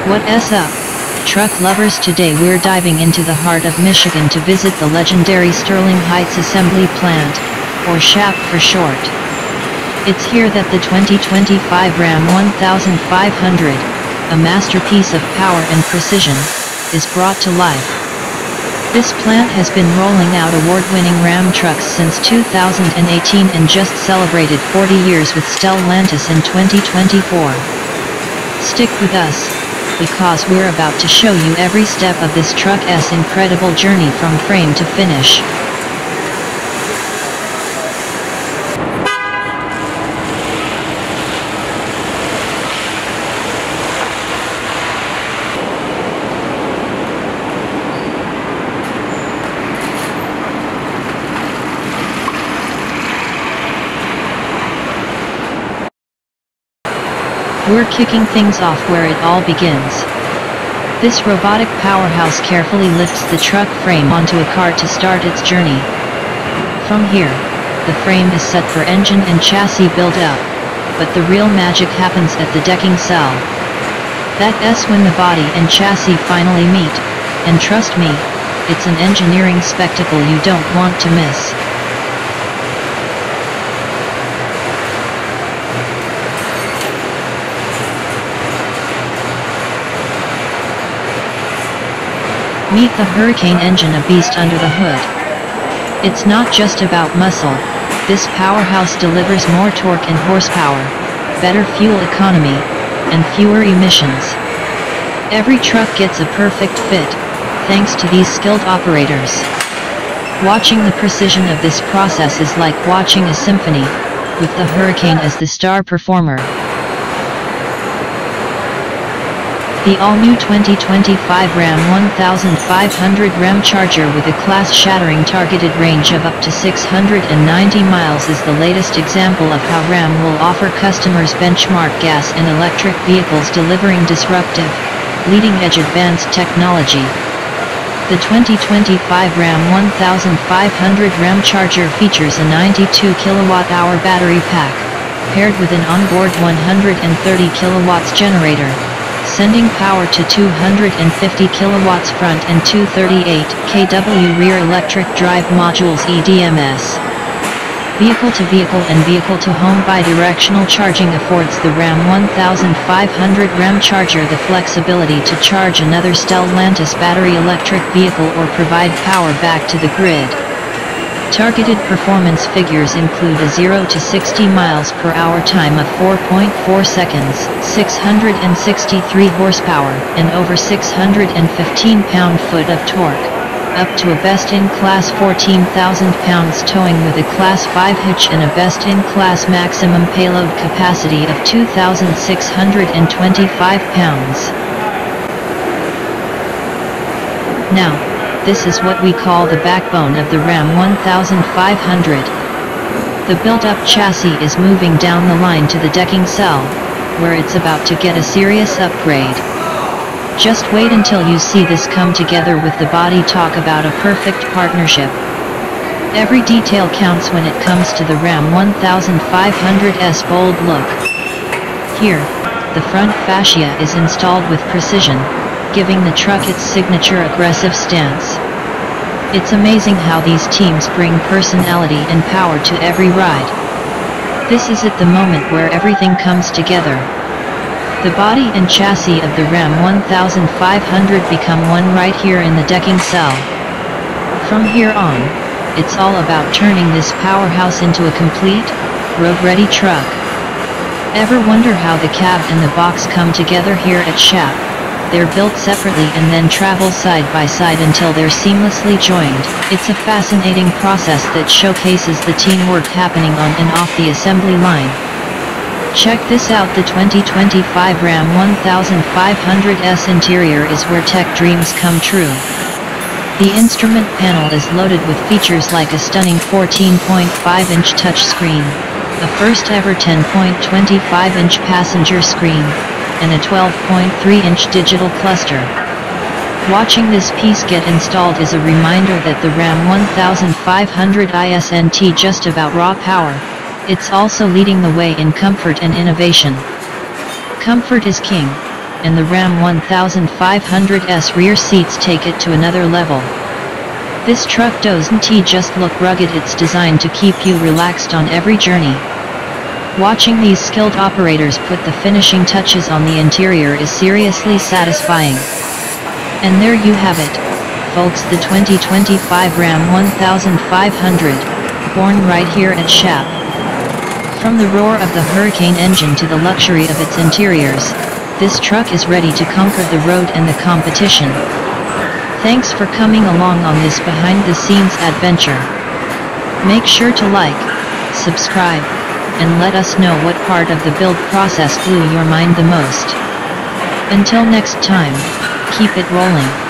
What's up, truck lovers? Today we're diving into the heart of Michigan to visit the legendary Sterling Heights Assembly Plant, or SHAP for short. It's here that the 2025 Ram 1500, a masterpiece of power and precision, is brought to life. This plant has been rolling out award-winning Ram trucks since 2018 and just celebrated 40 years with Stellantis in 2024. Stick with us, because we're about to show you every step of this truck's incredible journey from frame to finish. We're kicking things off where it all begins. This robotic powerhouse carefully lifts the truck frame onto a cart to start its journey. From here, the frame is set for engine and chassis build-up, but the real magic happens at the decking cell. That's when the body and chassis finally meet, and trust me, it's an engineering spectacle you don't want to miss. Meet the Hurricane engine, a beast under the hood. It's not just about muscle, this powerhouse delivers more torque and horsepower, better fuel economy, and fewer emissions. Every truck gets a perfect fit, thanks to these skilled operators. Watching the precision of this process is like watching a symphony, with the Hurricane as the star performer. The all-new 2025 Ram 1500 Ram Charger with a class-shattering targeted range of up to 690 miles is the latest example of how Ram will offer customers benchmark gas and electric vehicles delivering disruptive, leading-edge advanced technology. The 2025 Ram 1500 Ram Charger features a 92 kWh battery pack, paired with an onboard 130 kW generator, sending power to 250 kilowatts front and 238 kW rear electric drive modules EDMS. Vehicle-to-vehicle and vehicle-to-home bidirectional charging affords the Ram 1500 Ram Charger the flexibility to charge another Stellantis battery electric vehicle or provide power back to the grid. Targeted performance figures include a 0 to 60 miles per hour time of 4.4 seconds, 663 horsepower, and over 615 pound-foot of torque, up to a best-in-class 14,000 pounds towing with a Class 5 hitch and a best-in-class maximum payload capacity of 2,625 pounds. Now, this is what we call the backbone of the Ram 1500. The built-up chassis is moving down the line to the decking cell, where it's about to get a serious upgrade. Just wait until you see this come together with the body. Talk about a perfect partnership. Every detail counts when it comes to the Ram 1500's bold look. Here, the front fascia is installed with precision, giving the truck its signature aggressive stance. It's amazing how these teams bring personality and power to every ride. This is at the moment where everything comes together. The body and chassis of the Ram 1500 become one right here in the decking cell. From here on, it's all about turning this powerhouse into a complete, road-ready truck. Ever wonder how the cab and the box come together here at SHAP? They're built separately and then travel side by side until they're seamlessly joined. It's a fascinating process that showcases the teamwork happening on and off the assembly line. Check this out, the 2025 Ram 1500's interior is where tech dreams come true. The instrument panel is loaded with features like a stunning 14.5-inch touchscreen, a first-ever 10.25-inch passenger screen, and a 12.3-inch digital cluster. Watching this piece get installed is a reminder that the Ram 1500 isn't just about raw power, it's also leading the way in comfort and innovation. Comfort is king. and the Ram 1500's rear seats take it to another level. This truck doesn't just look rugged, it's designed to keep you relaxed on every journey. Watching these skilled operators put the finishing touches on the interior is seriously satisfying. And there you have it, folks, the 2025 Ram 1500, born right here at Shap. From the roar of the Hurricane engine to the luxury of its interiors, this truck is ready to conquer the road and the competition. Thanks for coming along on this behind-the-scenes adventure. Make sure to like, subscribe, and let us know what part of the build process blew your mind the most. Until next time, keep it rolling.